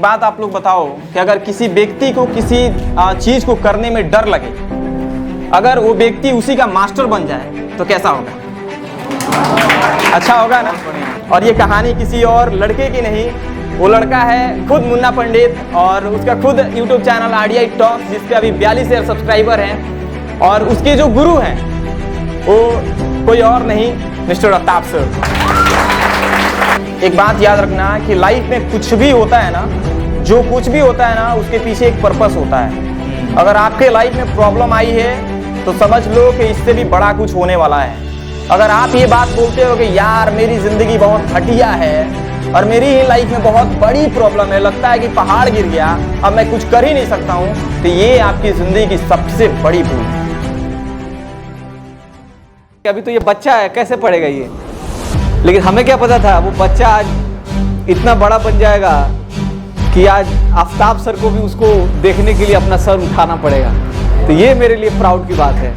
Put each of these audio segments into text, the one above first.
बात आप लोग बताओ कि अगर किसी व्यक्ति को किसी चीज को करने में डर लगे, अगर वो व्यक्ति उसी का मास्टर बन जाए तो कैसा होगा? अच्छा होगा ना। और ये कहानी किसी और लड़के की नहीं, वो लड़का है खुद मुन्ना पंडित, और उसका खुद यूट्यूब चैनल RDI टॉक्स, जिस पे अभी 42,000 सब्सक्राइबर हैं, और उसके जो गुरु हैं वो कोई और नहीं, मिस्टर अफ्ताब सर। एक बात याद रखना कि लाइफ में कुछ भी होता है ना, जो कुछ भी होता है ना, उसके पीछे एक पर्पस होता है। अगर आपके लाइफ में प्रॉब्लम आई है तो समझ लो कि इससे भी बड़ा कुछ होने वाला है। अगर आप ये बात बोलते हो कि यार मेरी ज़िंदगी बहुत घटिया है और मेरी ही लाइफ में बहुत बड़ी प्रॉब्लम है, लगता है कि पहाड़ गिर गया, अब मैं कुछ कर ही नहीं सकता हूँ, तो ये आपकी ज़िंदगी की सबसे बड़ी भूल है। अभी तो ये बच्चा है, कैसे पढ़ेगा ये? लेकिन हमें क्या पता था वो बच्चा आज इतना बड़ा बन जाएगा कि आज आफ्ताब सर को भी उसको देखने के लिए अपना सर उठाना पड़ेगा। तो ये मेरे लिए प्राउड की बात है।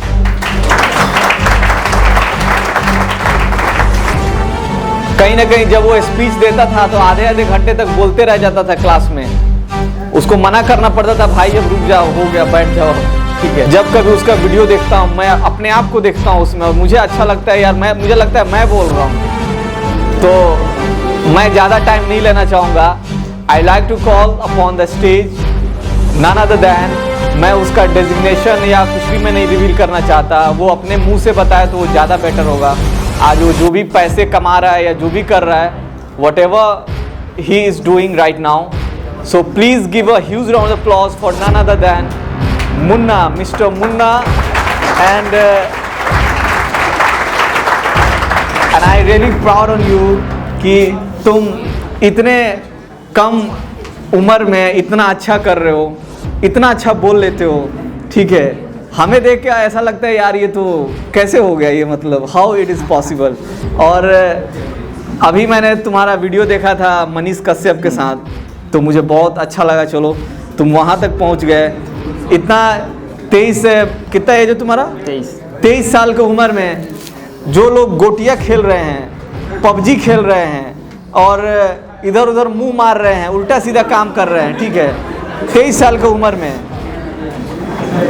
कहीं ना कहीं जब वो स्पीच देता था तो आधे आधे घंटे तक बोलते रह जाता था क्लास में। उसको मना करना पड़ता था, भाई अब रुक जाओ, हो गया, बैठ जाओ, ठीक है। जब कभी उसका वीडियो देखता हूँ, मैं अपने आप को देखता हूँ उसमें और मुझे अच्छा लगता है यार, मुझे लगता है मैं बोल रहा हूँ। तो मैं ज़्यादा टाइम नहीं लेना चाहूँगा। I like to call upon the stage none other than, मैं उसका डेजिग्नेशन या कुछ भी मैं नहीं रिवील करना चाहता, वो अपने मुंह से बताए तो वो ज़्यादा बेटर होगा। आज वो जो भी पैसे कमा रहा है या जो भी कर रहा है, whatever he is doing right now, so please give a huge round of applause for none other than Munna, mister Munna. And I really proud on you कि तुम इतने कम उम्र में इतना अच्छा कर रहे हो, इतना अच्छा बोल लेते हो, ठीक है। हमें देख के ऐसा लगता है यार ये तो कैसे हो गया ये, मतलब हाउ इट इज़ पॉसिबल। और अभी मैंने तुम्हारा वीडियो देखा था मनीष कश्यप के साथ, तो मुझे बहुत अच्छा लगा। चलो तुम वहाँ तक पहुँच गए, इतना 23 कितना एज है तुम्हारा? 23 साल की उम्र में जो लोग गोटियाँ खेल रहे हैं, पबजी खेल रहे हैं और इधर उधर मुंह मार रहे हैं, उल्टा सीधा काम कर रहे हैं, ठीक है। 23 साल की उम्र में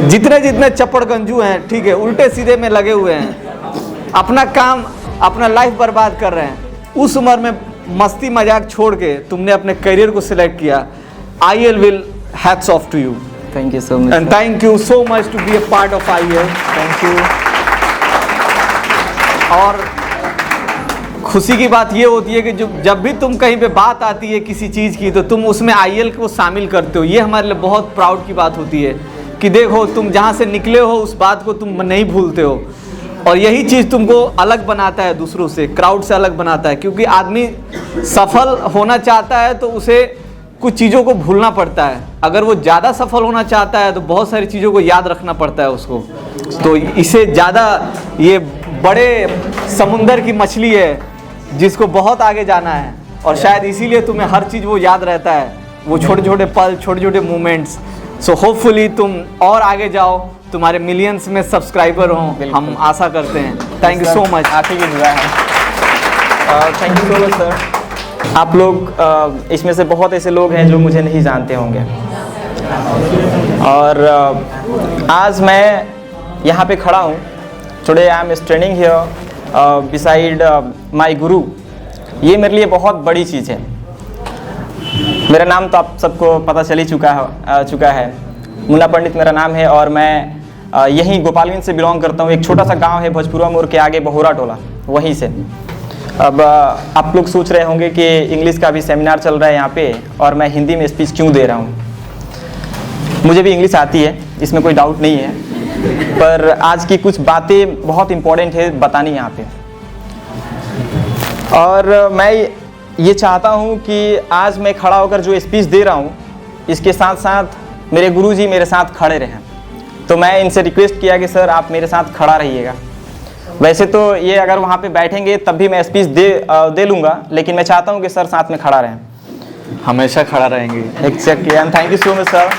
जितने चप्पड़ गंजू हैं, ठीक है, उल्टे सीधे में लगे हुए हैं, अपना काम अपना लाइफ बर्बाद कर रहे हैं। उस उम्र में मस्ती मजाक छोड़ के तुमने अपने करियर को सिलेक्ट किया। IEL will hats off to you. Thank you so much. And thank you so much to be a part of IEL. Thank you. और खुशी की बात ये होती है कि जब भी तुम कहीं पे बात आती है किसी चीज़ की, तो तुम उसमें IEL को शामिल करते हो। ये हमारे लिए बहुत प्राउड की बात होती है कि देखो तुम जहाँ से निकले हो उस बात को तुम नहीं भूलते हो, और यही चीज़ तुमको अलग बनाता है, दूसरों से, क्राउड से अलग बनाता है। क्योंकि आदमी सफल होना चाहता है तो उसे कुछ चीज़ों को भूलना पड़ता है। अगर वो ज़्यादा सफल होना चाहता है तो बहुत सारी चीज़ों को याद रखना पड़ता है उसको। तो इसे ज़्यादा, ये बड़े समुंदर की मछली है जिसको बहुत आगे जाना है, और शायद इसीलिए तुम्हें हर चीज़ वो याद रहता है, वो छोटे छोटे पल, छोटे छोटे मोमेंट्स। सो होपफुली तुम और आगे जाओ, तुम्हारे मिलियंस में सब्सक्राइबर हों, हम आशा करते हैं। Thank you so much. आपकी भी दुआ है। Thank you so much sir. आप लोग इसमें से बहुत ऐसे लोग हैं जो मुझे नहीं जानते होंगे, और आज मैं यहाँ पे खड़ा हूँ। Today I am standing here beside my गुरु। ये मेरे लिए बहुत बड़ी चीज़ है। मेरा नाम तो आप सबको पता चल ही चुका है। मुन्ना पंडित मेरा नाम है, और मैं यहीं गोपालगंज से बिलोंग करता हूँ। एक छोटा सा गांव है भोजपुरा मोड़ के आगे, बहोरा टोला, वहीं से। अब आप लोग सोच रहे होंगे कि इंग्लिश का भी सेमिनार चल रहा है यहाँ पे, और मैं हिंदी में स्पीच क्यों दे रहा हूँ। मुझे भी इंग्लिश आती है, इसमें कोई डाउट नहीं है, पर आज की कुछ बातें बहुत इम्पोर्टेंट है बतानी यहाँ पे। और मैं ये चाहता हूँ कि आज मैं खड़ा होकर जो स्पीच दे रहा हूँ, इसके साथ साथ मेरे गुरुजी मेरे साथ खड़े रहें। तो मैं इनसे रिक्वेस्ट किया कि सर आप मेरे साथ खड़ा रहिएगा। वैसे तो ये अगर वहाँ पे बैठेंगे तब भी मैं स्पीच दे लूँगा, लेकिन मैं चाहता हूँ कि सर साथ में खड़ा रहें। हमेशा खड़ा रहेंगे। Exactly, and thank you so much sir.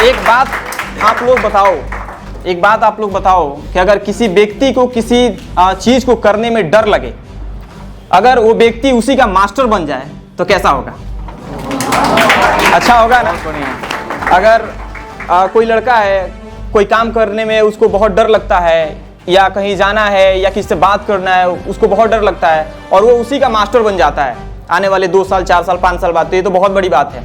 एक बात आप लोग बताओ कि अगर किसी व्यक्ति को किसी चीज़ को करने में डर लगे, अगर वो व्यक्ति उसी का मास्टर बन जाए तो तो कैसा होगा? अच्छा होगा ना? अगर कोई लड़का है, कोई काम करने में उसको बहुत डर लगता है, या कहीं जाना है या किसी से बात करना है उसको बहुत डर लगता है, और वो उसी का मास्टर बन जाता है आने वाले 2 साल 4 साल 5 साल बाद, तो ये तो बहुत बड़ी बात है।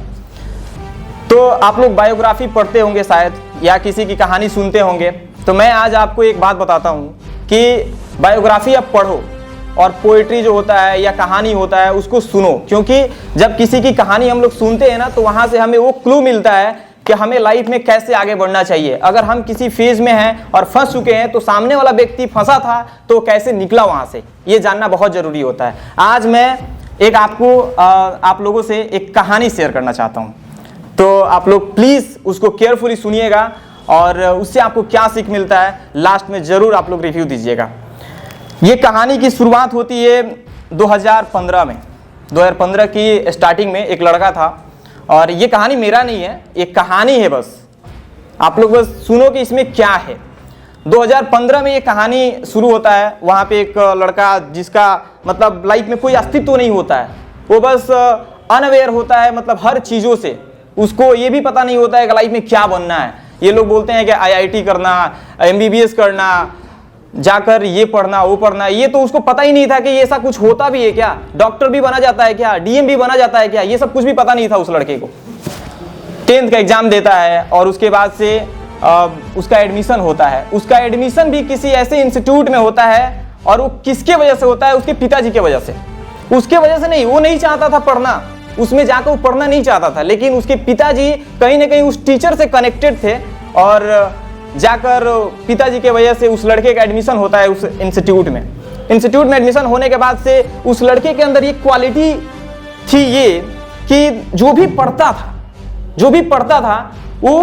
तो आप लोग बायोग्राफी पढ़ते होंगे शायद, या किसी की कहानी सुनते होंगे। तो मैं आज आपको एक बात बताता हूँ कि बायोग्राफी आप पढ़ो, और पोइट्री जो होता है या कहानी होता है उसको सुनो, क्योंकि जब किसी की कहानी हम लोग सुनते हैं ना, तो वहाँ से हमें वो क्लू मिलता है कि हमें लाइफ में कैसे आगे बढ़ना चाहिए। अगर हम किसी फेज में हैं और फंस चुके हैं, तो सामने वाला व्यक्ति फंसा था तो कैसे निकला वहाँ से, ये जानना बहुत ज़रूरी होता है। आज मैं एक आप लोगों से एक कहानी शेयर करना चाहता हूँ, तो आप लोग प्लीज़ उसको केयरफुली सुनिएगा, और उससे आपको क्या सीख मिलता है लास्ट में ज़रूर आप लोग रिव्यू दीजिएगा। ये कहानी की शुरुआत होती है 2015 में। 2015 की स्टार्टिंग में एक लड़का था, और ये कहानी मेरा नहीं है, ये कहानी है, बस आप लोग बस सुनो कि इसमें क्या है। 2015 में ये कहानी शुरू होता है। वहाँ पे एक लड़का जिसका मतलब लाइफ में कोई अस्तित्व नहीं होता है, वो बस अनअवेयर होता है, मतलब हर चीज़ों से उसको ये भी पता नहीं होता है कि लाइफ में क्या बनना है। ये लोग बोलते हैं कि IIT करना, MBBS करना, जाकर ये पढ़ना वो पढ़ना, ये तो उसको पता ही नहीं था कि ये ऐसा कुछ होता भी है क्या, डॉक्टर भी बना जाता है क्या, DM भी बना जाता है क्या, ये सब कुछ भी पता नहीं था उस लड़के को। 10th का एग्जाम देता है, और उसके बाद से उसका एडमिशन होता है। उसका एडमिशन भी किसी ऐसे इंस्टीट्यूट में होता है, और वो किसके वजह से होता है? उसके पिताजी के वजह से। उसके वजह से नहीं, वो नहीं चाहता था पढ़ना, उसमें जाकर वो पढ़ना नहीं चाहता था, लेकिन उसके पिताजी कहीं ना कहीं उस टीचर से कनेक्टेड थे, और जाकर पिताजी के वजह से उस लड़के का एडमिशन होता है उस इंस्टीट्यूट में। इंस्टीट्यूट में एडमिशन होने के बाद से उस लड़के के अंदर ये क्वालिटी थी ये कि जो भी पढ़ता था वो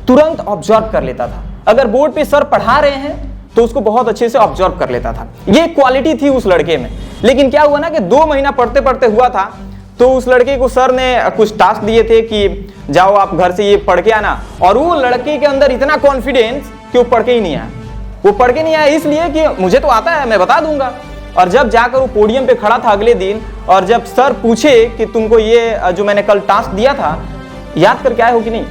तुरंत ऑब्जर्व कर लेता था। अगर बोर्ड पे सर पढ़ा रहे हैं तो उसको बहुत अच्छे से ऑब्जर्व कर लेता था। ये क्वालिटी थी उस लड़के में। लेकिन क्या हुआ ना कि 2 महीना पढ़ते पढ़ते हुआ था, तो उस लड़के को सर ने कुछ टास्क दिए थे कि जाओ आप घर से ये पढ़ के आना, और वो लड़के के अंदर इतना कॉन्फिडेंस कि वो पढ़ के ही नहीं आया। वो पढ़ के नहीं आया इसलिए कि मुझे तो आता है, मैं बता दूंगा। और जब जाकर वो पोडियम पे खड़ा था अगले दिन, और जब सर पूछे कि तुमको ये जो मैंने कल टास्क दिया था याद करके आए हो कि नहीं,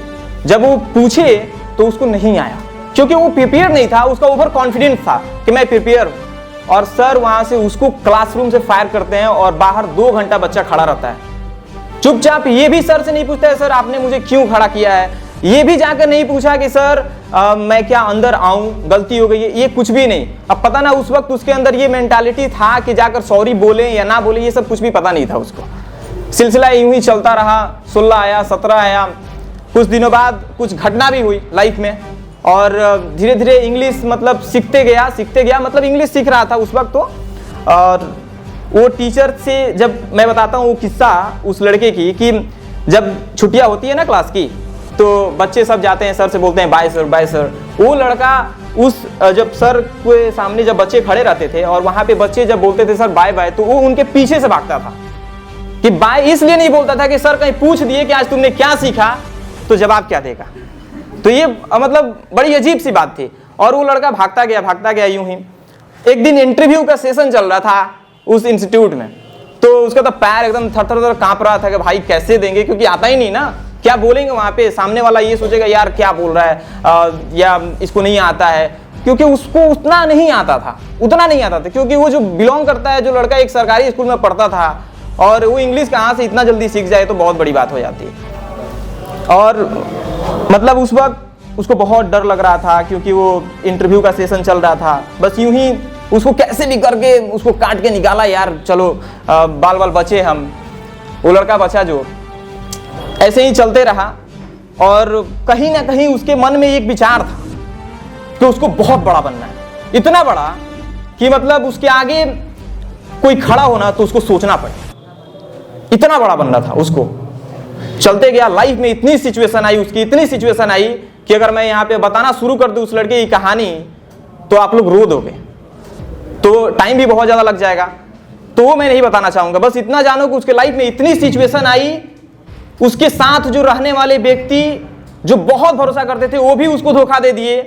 जब वो पूछे तो उसको नहीं आया, क्योंकि वो प्रिपेयर नहीं था। उसका ओवर कॉन्फिडेंस था कि मैं प्रिपेयर हूँ। और सर वहां से उसको क्लासरूम से फायर करते हैं, और बाहर 2 घंटा बच्चा खड़ा रहता है चुपचाप। ये भी सर से नहीं पूछता है सर आपने मुझे क्यों खड़ा किया है, ये भी जाकर नहीं पूछा कि सर मैं क्या अंदर आऊं, गलती हो गई है, ये कुछ भी नहीं। अब पता ना उस वक्त उसके अंदर ये मेंटालिटी था कि जाकर सॉरी बोले या ना बोले, ये सब कुछ भी पता नहीं था उसको। सिलसिला यूं ही चलता रहा। 16 आया, 17 आया, कुछ दिनों बाद कुछ घटना भी हुई लाइफ में, और धीरे धीरे इंग्लिश मतलब सीखते गया, मतलब इंग्लिश सीख रहा था उस वक्त तो। और वो टीचर से जब मैं बताता हूँ वो किस्सा उस लड़के की, कि जब छुट्टियाँ होती है ना क्लास की, तो बच्चे सब जाते हैं, सर से बोलते हैं बाय सर बाय सर। वो लड़का जब सर के सामने जब बच्चे खड़े रहते थे और वहाँ पे बच्चे जब बोलते थे सर बाय बाय, तो वो उनके पीछे से भागता था। कि बाय इसलिए नहीं बोलता था कि सर कहीं पूछ दिए कि आज तुमने क्या सीखा तो जवाब क्या देगा। तो ये मतलब बड़ी अजीब सी बात थी। और वो लड़का भागता गया यूं ही। एक दिन इंटरव्यू का सेशन चल रहा था उस इंस्टीट्यूट में, तो उसका तो पैर एकदम थर कांप रहा था कि भाई कैसे देंगे, क्योंकि आता ही नहीं ना, क्या बोलेंगे वहाँ पे। सामने वाला ये सोचेगा यार क्या बोल रहा है, या इसको नहीं आता है, क्योंकि उसको उतना नहीं आता था, क्योंकि वो जो बिलोंग करता है, जो लड़का एक सरकारी स्कूल में पढ़ता था, और वो इंग्लिश कहाँ से इतना जल्दी सीख जाए तो बहुत बड़ी बात हो जाती है। और मतलब उस वक्त उसको बहुत डर लग रहा था, क्योंकि वो इंटरव्यू का सेशन चल रहा था। बस यूं ही उसको कैसे भी करके उसको काट के निकाला, यार चलो बाल बाल बचे हम। वो लड़का बचा जो, ऐसे ही चलते रहा। और कहीं ना कहीं उसके मन में एक विचार था कि उसको बहुत बड़ा बनना है, इतना बड़ा कि मतलब उसके आगे कोई खड़ा होना तो उसको सोचना पड़े, इतना बड़ा बनना था उसको। चलते गया, लाइफ में इतनी सिचुएशन आई कि अगर मैं यहाँ पे बताना शुरू कर दूं उस लड़के की कहानी तो आप लोग रो दोगे, तो टाइम भी बहुत ज्यादा लग जाएगा, तो वो मैं नहीं बताना चाहूंगा। बस इतना जानो कि उसके लाइफ में इतनी सिचुएशन आई, उसके साथ जो रहने वाले व्यक्ति जो बहुत भरोसा करते थे वो भी उसको धोखा दे दिए,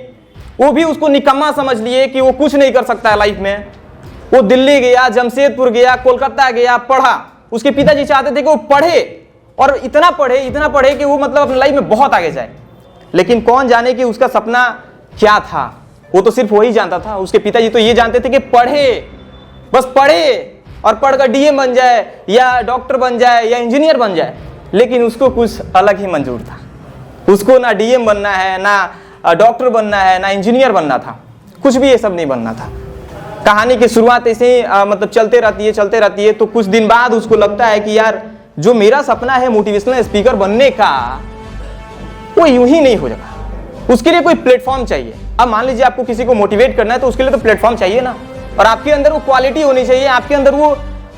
वो भी उसको निकम्मा समझ लिए कि वो कुछ नहीं कर सकता है लाइफ में। वो दिल्ली गया, जमशेदपुर गया, कोलकाता गया, पढ़ा, उसके पिताजी चाहते थे कि वो पढ़े और इतना पढ़े कि वो मतलब अपनी लाइफ में बहुत आगे जाए। लेकिन कौन जाने कि उसका सपना क्या था, वो तो सिर्फ वही जानता था। उसके पिताजी तो ये जानते थे कि पढ़े, बस पढ़े और पढ़कर डीएम बन जाए या डॉक्टर बन जाए या इंजीनियर बन जाए। लेकिन उसको कुछ अलग ही मंजूर था। उसको ना डीएम बनना है, ना डॉक्टर बनना है, ना इंजीनियर बनना था, कुछ भी ये सब नहीं बनना था। कहानी की शुरुआत ऐसे ही मतलब चलते रहती है। तो कुछ दिन बाद उसको लगता है कि यार जो मेरा सपना है मोटिवेशनल स्पीकर बनने का, वो यूं ही नहीं हो जाएगा, उसके लिए कोई प्लेटफॉर्म चाहिए। अब मान लीजिए आपको किसी को मोटिवेट करना है तो उसके लिए तो प्लेटफॉर्म चाहिए ना, और आपके अंदर वो क्वालिटी होनी चाहिए, आपके अंदर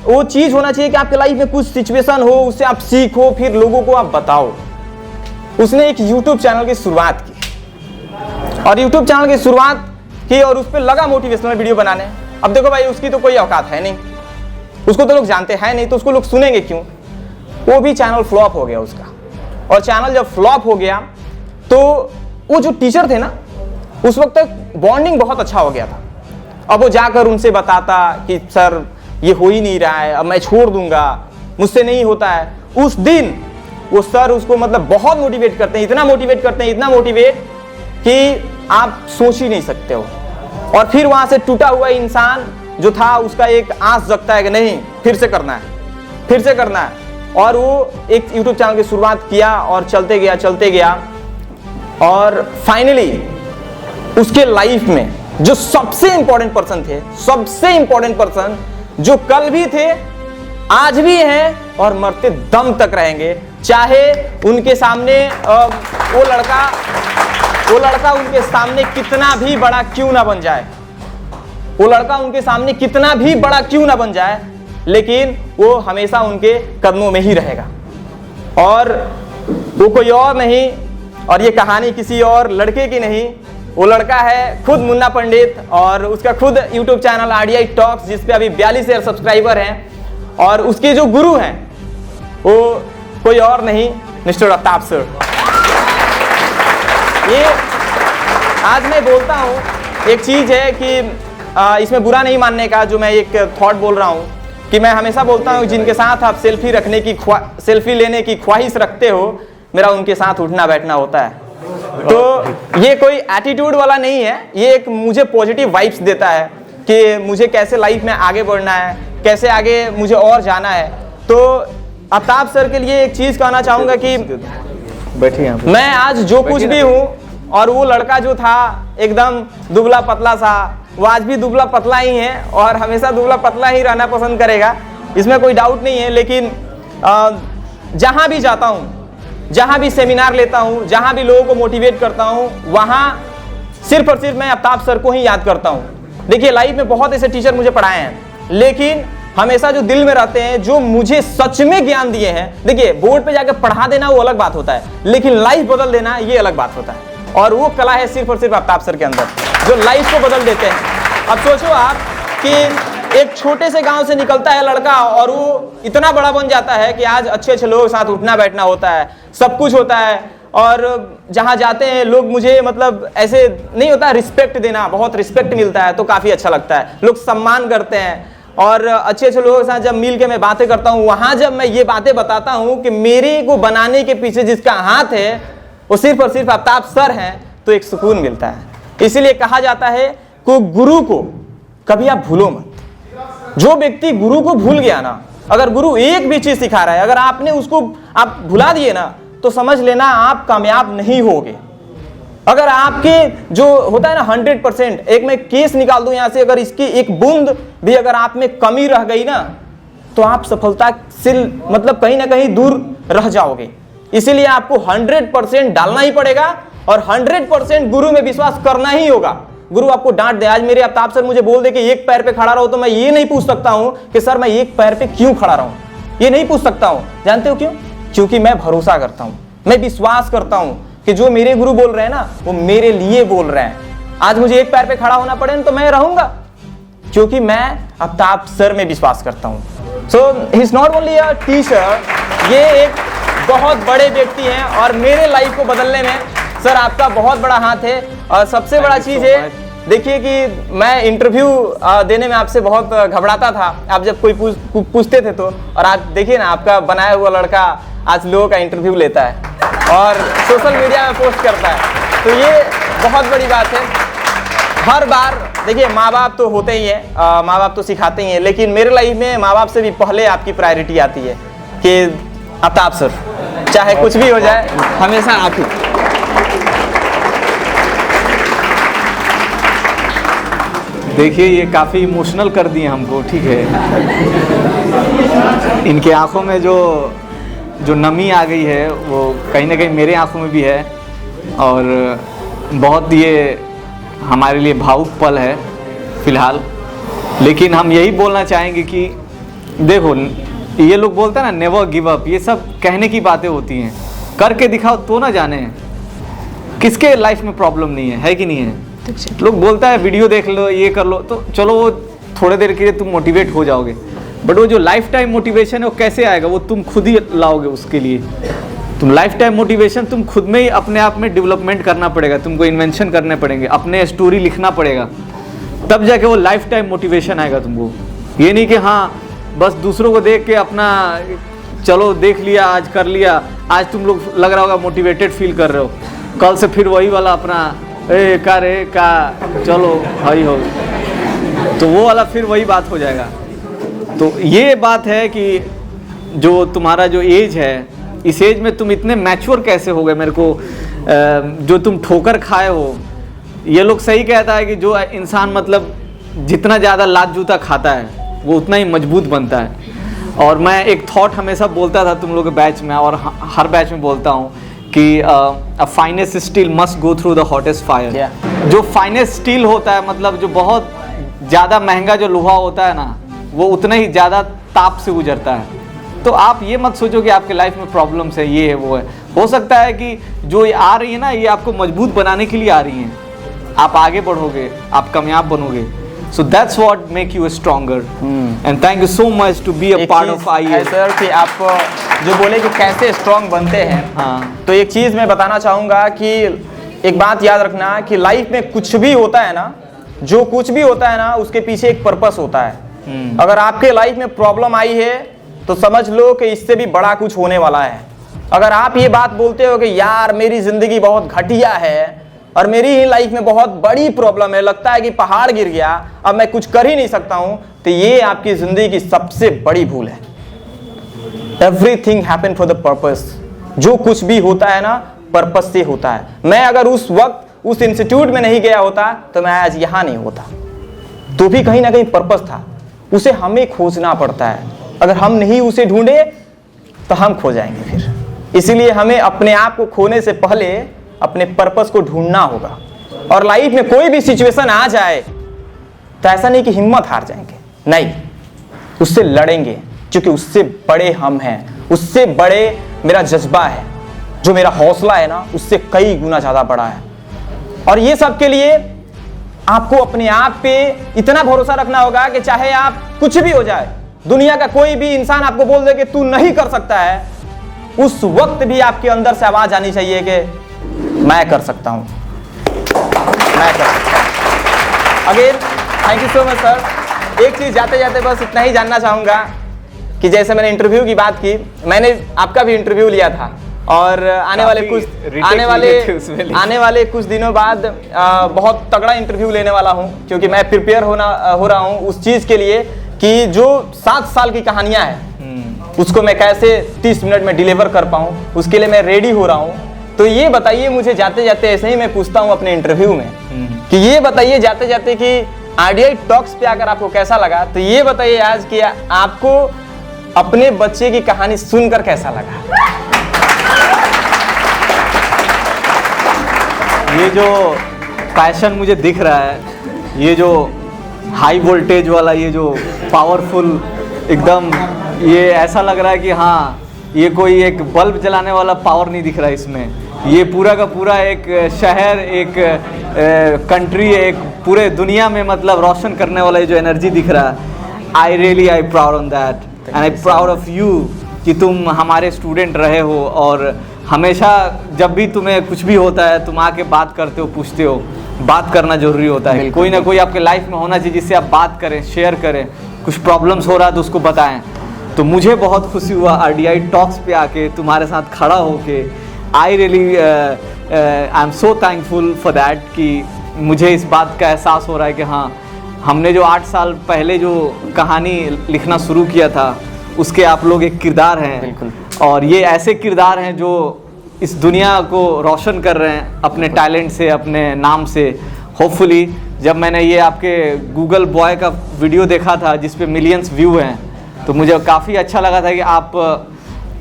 वो चीज होना चाहिए कि आपके लाइफ में कुछ सिचुएशन हो, उससे आप सीखो, फिर लोगों को आप बताओ। उसने एक यूट्यूब चैनल की शुरुआत की और यूट्यूब चैनल की शुरुआत की और उस पर लगा मोटिवेशनल वीडियो बनाने। अब देखो भाई, उसकी तो कोई औकात है नहीं, उसको तो लोग जानते हैं नहीं, तो उसको लोग सुनेंगे क्यों। वो भी चैनल फ्लॉप हो गया उसका, और चैनल जब फ्लॉप हो गया तो वो जो टीचर थे ना, उस वक्त तक बॉन्डिंग बहुत अच्छा हो गया था। अब वो जाकर उनसे बताता कि सर ये हो ही नहीं रहा है, अब मैं छोड़ दूंगा, मुझसे नहीं होता है। उस दिन वो सर उसको मतलब बहुत मोटिवेट करते हैं, इतना मोटिवेट कि आप सोच ही नहीं सकते हो। और फिर वहां से टूटा हुआ इंसान जो था, उसका एक आस जगता है कि नहीं, फिर से करना है। और वो एक यूट्यूब चैनल की शुरुआत किया और चलते गया और फाइनली उसके लाइफ में जो सबसे इंपॉर्टेंट पर्सन जो कल भी थे, आज भी हैं और मरते दम तक रहेंगे, चाहे उनके सामने वो लड़का उनके सामने कितना भी बड़ा क्यों ना बन जाए, लेकिन वो हमेशा उनके कदमों में ही रहेगा। और वो कोई और नहीं, और ये कहानी किसी और लड़के की नहीं, वो लड़का है खुद मुन्ना पंडित, और उसका खुद यूट्यूब चैनल आरडीआई टॉक्स, जिसपे अभी 42,000 सब्सक्राइबर हैं। और उसके जो गुरु हैं वो कोई और नहीं, मिस्टर आफ्ताब सर। ये आज मैं बोलता हूँ, एक चीज है कि इसमें बुरा नहीं मानने का, जो मैं एक थॉट बोल रहा हूँ कि मैं हमेशा बोलता हूँ जिनके साथ आप सेल्फी लेने की ख्वाहिश रखते हो, मेरा उनके साथ उठना बैठना होता है। तो ये कोई एटीट्यूड वाला नहीं है, ये एक मुझे पॉजिटिव वाइब्स देता है कि मुझे कैसे लाइफ में आगे बढ़ना है, कैसे आगे मुझे और जाना है। तो आफ्ताब सर के लिए एक चीज कहना चाहूंगा कि बैठिए, मैं आज जो कुछ भी हूँ, और वो लड़का जो था एकदम दुबला पतला सा, वो आज भी दुबला पतला ही है और हमेशा दुबला पतला ही रहना पसंद करेगा, इसमें कोई डाउट नहीं है। लेकिन जहाँ भी जाता हूँ, जहाँ भी सेमिनार लेता हूँ, जहाँ भी लोगों को मोटिवेट करता हूँ, वहाँ सिर्फ और सिर्फ मैं आफ्ताब सर को ही याद करता हूँ। देखिए, लाइफ में बहुत ऐसे टीचर मुझे पढ़ाए हैं, लेकिन हमेशा जो दिल में रहते हैं, जो मुझे सच में ज्ञान दिए हैं। देखिए, बोर्ड पे जाकर पढ़ा देना वो अलग बात होता है, लेकिन लाइफ बदल देना ये अलग बात होता है। और वो कला है सिर्फ और सिर्फ आफ्ताब सर के अंदर, जो लाइफ को बदल देते हैं। अब सोचो आप कि एक छोटे से गांव से निकलता है लड़का और वो इतना बड़ा बन जाता है कि आज अच्छे अच्छे लोगों के साथ उठना बैठना होता है, सब कुछ होता है। और जहाँ जाते हैं लोग मुझे मतलब ऐसे नहीं होता, रिस्पेक्ट देना, बहुत रिस्पेक्ट मिलता है, तो काफ़ी अच्छा लगता है, लोग सम्मान करते हैं। और अच्छे अच्छे लोगों के साथ जब मिल के मैं बातें करता हूँ, वहाँ जब मैं ये बातें बताता हूँ कि मेरे को बनाने के पीछे जिसका हाथ है वो सिर्फ और सिर्फ आफ्ताब सर हैं, तो एक सुकून मिलता है। इसीलिए कहा जाता है कि गुरु को कभी आप भूलो मत। जो व्यक्ति गुरु को भूल गया ना, अगर गुरु एक भी चीज सिखा रहा है, अगर आपने उसको आप भुला दिए ना, तो समझ लेना आप कामयाब नहीं होगे। अगर आपके जो होता है ना 100%, एक मैं केस निकाल दूं यहां से, अगर इसकी एक बूंद भी अगर आप में कमी रह गई ना, तो आप सफलता से मतलब कहीं ना कहीं दूर रह जाओगे। इसीलिए आपको 100% डालना ही पड़ेगा और 100% गुरु में विश्वास करना ही होगा। गुरु आपको डांट दे, आज मेरे आफ्ताब सर मुझे बोल दे कि एक पैर पे खड़ा रहो, तो मैं ये नहीं पूछ सकता हूं कि सर मैं एक पैर पे क्यों खड़ा रहूं, ये नहीं पूछ सकता हूं। जानते हो क्यों? क्योंकि मैं भरोसा करता हूं, मैं विश्वास करता हूं कि जो मेरे गुरु बोल रहे हैं ना, वो मेरे लिए बोल रहे हैं। आज मुझे एक पैर पे खड़ा होना पड़े ना, तो मैं रहूंगा, क्योंकि मैं आफ्ताब सर में विश्वास करता हूं। So he is not only a teacher, ये एक बहुत बड़े व्यक्ति हैं और मेरे लाइफ को बदलने में सर आपका बहुत बड़ा हाथ है। और सबसे बड़ा चीज है देखिए कि मैं इंटरव्यू देने में आपसे बहुत घबराता था। आप जब कोई पूछते थे तो, और आज देखिए ना, आपका बनाया हुआ लड़का आज लोगों का इंटरव्यू लेता है और सोशल मीडिया में पोस्ट करता है, तो ये बहुत बड़ी बात है। हर बार देखिए, माँ बाप तो होते ही हैं, माँ बाप तो सिखाते ही हैं, लेकिन मेरे लाइफ में माँ बाप से भी पहले आपकी प्रायोरिटी आती है कि आफ्ताब सर, चाहे कुछ भी हो जाए, हमेशा आप ही। देखिए, ये काफ़ी इमोशनल कर दिए हमको, ठीक है। इनके आंखों में जो नमी आ गई है वो कहीं ना कहीं मेरे आंखों में भी है, और बहुत ये हमारे लिए भावुक पल है फ़िलहाल। लेकिन हम यही बोलना चाहेंगे कि देखो, ये लोग बोलते हैं ना नेवर गिव अप, ये सब कहने की बातें होती हैं, करके दिखाओ तो ना जाने किसके लाइफ में प्रॉब्लम नहीं है कि नहीं है। लोग बोलता है वीडियो देख लो, ये कर लो, तो चलो वो थोड़े देर के लिए तुम मोटिवेट हो जाओगे, बट वो जो लाइफ टाइम मोटिवेशन है वो कैसे आएगा, वो तुम खुद ही लाओगे। उसके लिए तुम लाइफ टाइम मोटिवेशन तुम खुद में ही अपने आप में डेवलपमेंट करना पड़ेगा, तुमको इन्वेंशन करने पड़ेंगे, अपने स्टोरी लिखना पड़ेगा, तब जाके वो लाइफ टाइम मोटिवेशन आएगा तुमको। ये नहीं कि हाँ बस दूसरों को देख के अपना चलो देख लिया, आज कर लिया, आज तुम लोग लग रहा होगा मोटिवेटेड फील कर रहे हो, कल से फिर वही वाला अपना चलो हई हो, तो वो वाला फिर वही बात हो जाएगा। तो ये बात है कि जो तुम्हारा जो एज है, इस एज में तुम इतने मैच्योर कैसे हो गए। मेरे को जो तुम ठोकर खाए हो, ये लोग सही कहता है कि जो इंसान मतलब जितना ज़्यादा लात जूता खाता है वो उतना ही मजबूत बनता है। और मैं एक थॉट हमेशा बोलता था तुम लोग के बैच में, और हर बैच में बोलता हूँ कि a finest steel must go through the hottest fire. जो फाइनेस्ट स्टील होता है, मतलब जो बहुत ज़्यादा महंगा जो लोहा होता है ना, वो उतना ही ज़्यादा ताप से गुजरता है। तो आप ये मत सोचो कि आपके लाइफ में प्रॉब्लम्स है, ये है वो है। हो सकता है कि जो ये आ रही है ना, ये आपको मजबूत बनाने के लिए आ रही हैं, आप आगे बढ़ोगे, आप कामयाब बनोगे। So that's what make you stronger. And thank you so much to be a part of IEL. Sir कि आप जो बोले कि कैसे स्ट्रॉन्ग बनते हैं, हाँ, तो एक चीज़ मैं बताना चाहूँगा कि एक बात याद रखना कि लाइफ में कुछ भी होता है ना, जो कुछ भी होता है ना, उसके पीछे एक पर्पस होता है। अगर आपके लाइफ में प्रॉब्लम आई है तो समझ लो कि इससे भी बड़ा कुछ होने वाला है। अगर आप ये बात बोलते हो कि यार मेरी ज़िंदगी बहुत घटिया है और मेरी ही लाइफ में बहुत बड़ी प्रॉब्लम है, लगता है कि पहाड़ गिर गया, अब मैं कुछ कर ही नहीं सकता हूं, तो ये आपकी जिंदगी की सबसे बड़ी भूल है। Everything happen for the purpose. जो कुछ भी होता है ना, पर्पस से होता है। मैं अगर उस वक्त उस इंस्टीट्यूट में नहीं गया होता तो मैं आज यहां नहीं होता, तो भी कहीं ना कहीं पर्पस था, उसे हमें खोजना पड़ता है। अगर हम नहीं उसे ढूंढे तो हम खो जाएंगे फिर। इसीलिए हमें अपने आप को खोने से पहले अपने पर्पस को ढूंढना होगा। और लाइफ में कोई भी सिचुएशन आ जाए तो ऐसा नहीं कि हिम्मत हार जाएंगे, नहीं, उससे लड़ेंगे, क्योंकि उससे बड़े हम हैं, उससे बड़े मेरा जज्बा है, जो मेरा हौसला है ना, उससे कई गुना ज़्यादा बड़ा है। और ये सब के लिए आपको अपने आप पे इतना भरोसा रखना होगा कि चाहे आप कुछ भी हो जाए, दुनिया का कोई भी इंसान आपको बोल दे कि तू नहीं कर सकता है, उस वक्त भी आपके अंदर से आवाज़ आनी चाहिए कि मैं कर सकता हूं, मैं कर सकता हूं। Again thank you so much sir. एक चीज़ जाते जाते बस इतना ही जानना चाहूँगा कि जैसे मैंने इंटरव्यू की बात की, मैंने आपका भी इंटरव्यू लिया था, और आने वाले कुछ दिनों बाद बहुत तगड़ा इंटरव्यू लेने वाला हूं, क्योंकि मैं प्रिपेयर हो रहा हूं उस चीज़ के लिए कि जो 7 साल की कहानियाँ हैं उसको मैं कैसे 30 मिनट में डिलीवर कर पाऊँ, उसके लिए मैं रेडी हो रहा हूँ। तो ये बताइए मुझे जाते जाते, ऐसे ही मैं पूछता हूँ अपने इंटरव्यू में कि ये बताइए जाते जाते कि आरडीआई टॉक्स पे आकर आपको कैसा लगा। तो ये बताइए आज कि आपको अपने बच्चे की कहानी सुनकर कैसा लगा। ये जो पैशन मुझे दिख रहा है, ये जो हाई वोल्टेज वाला, ये जो पावरफुल एकदम, ये ऐसा लग रहा है कि हाँ, ये कोई एक बल्ब जलाने वाला पावर नहीं दिख रहा है इसमें। ये पूरा का पूरा एक शहर, एक कंट्री, एक पूरे दुनिया में मतलब रोशन करने वाला ये जो एनर्जी दिख रहा है। I proud on that and I proud of you कि तुम हमारे स्टूडेंट रहे हो, और हमेशा जब भी तुम्हें कुछ भी होता है तुम आके बात करते हो, पूछते हो, बात करना जरूरी होता है। कोई ना कोई आपके लाइफ में होना चाहिए जिससे आप बात करें, शेयर करें, कुछ प्रॉब्लम्स हो रहा है तो उसको बताएं। तो मुझे बहुत खुशी हुआ RDI टॉक्स पे आके तुम्हारे साथ खड़ा होके। I really I am so thankful for that कि मुझे इस बात का एहसास हो रहा है कि हाँ, हमने जो 8 साल पहले जो कहानी लिखना शुरू किया था उसके आप लोग एक किरदार हैं। बिल्कुल। और ये ऐसे किरदार हैं जो इस दुनिया को रोशन कर रहे हैं अपने टैलेंट से, अपने नाम से। होपफुली जब मैंने ये आपके गूगल बॉय का वीडियो देखा था जिस पे मिलियंस व्यू हैं, तो मुझे काफ़ी अच्छा लगा था कि आप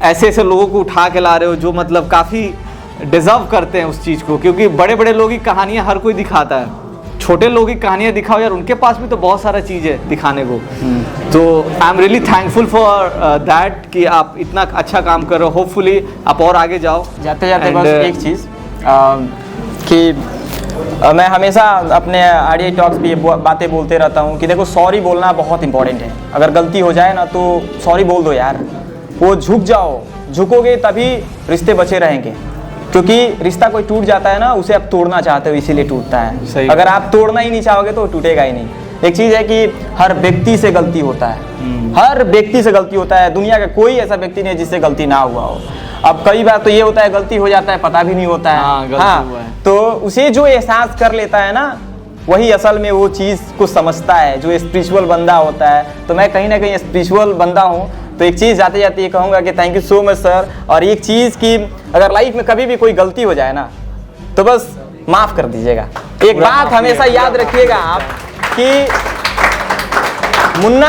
ऐसे ऐसे लोगों को उठा के ला रहे हो जो मतलब काफ़ी डिज़र्व करते हैं उस चीज़ को। क्योंकि बड़े बड़े लोगों की कहानियाँ हर कोई दिखाता है, छोटे लोगों की कहानियाँ दिखाओ यार, उनके पास भी तो बहुत सारा चीज़ है दिखाने को। तो I am really thankful for that कि आप इतना अच्छा काम कर रहे हो। होपफुली आप और आगे जाओ। जाते जाते बस एक चीज़ कि मैं हमेशा अपने RDI टॉक्स भी ये बातें बोलते रहता हूँ कि देखो, सॉरी बोलना बहुत इंपॉर्टेंट है। अगर गलती हो जाए ना तो सॉरी बोल दो यार, वो झुक जाओ, झुकोगे तभी रिश्ते बचे रहेंगे। क्योंकि रिश्ता कोई टूट जाता है ना, उसे आप तोड़ना चाहते हो इसीलिए टूटता है। अगर आप तोड़ना ही नहीं चाहोगे तो टूटेगा ही नहीं। एक चीज़ है कि हर व्यक्ति से गलती होता है, हर व्यक्ति से गलती होता है। दुनिया का कोई ऐसा व्यक्ति नहीं है जिससे गलती ना हुआ हो। अब कई बार तो ये होता है गलती हो जाता है, पता भी नहीं होता है। हाँ, तो उसे जो एहसास कर लेता है ना, वही असल में वो चीज़ को समझता है, जो स्पिरिचुअल बंदा होता है। तो मैं कहीं ना कहीं स्पिरिचुअल बंदा हूँ। तो एक चीज़ जाते जाते ये कहूँगा कि thank you so much sir. और एक चीज़ कि अगर लाइफ में कभी भी कोई गलती हो जाए ना तो बस माफ़ कर दीजिएगा। एक बात हमेशा याद रखिएगा आप कि मुन्ना,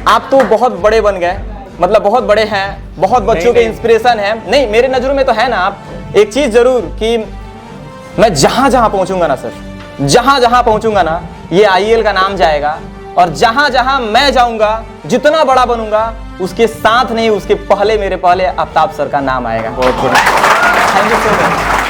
आप तो बहुत बड़े बन गए, मतलब बहुत बड़े हैं, बहुत बच्चों के इंस्पिरेशन हैं। नहीं, मेरे नज़रों में तो है ना आप। एक चीज़ ज़रूर कि मैं जहाँ जहाँ पहुँचूँगा ना सर, जहाँ जहाँ पहुँचूँगा ना, ये IEL का नाम जाएगा। और जहाँ जहाँ मैं जाऊँगा, जितना बड़ा बनूँगा, उसके साथ नहीं, उसके पहले मेरे पहले आफ्ताब सर का नाम आएगा। बहुत थैंक यू सो मच।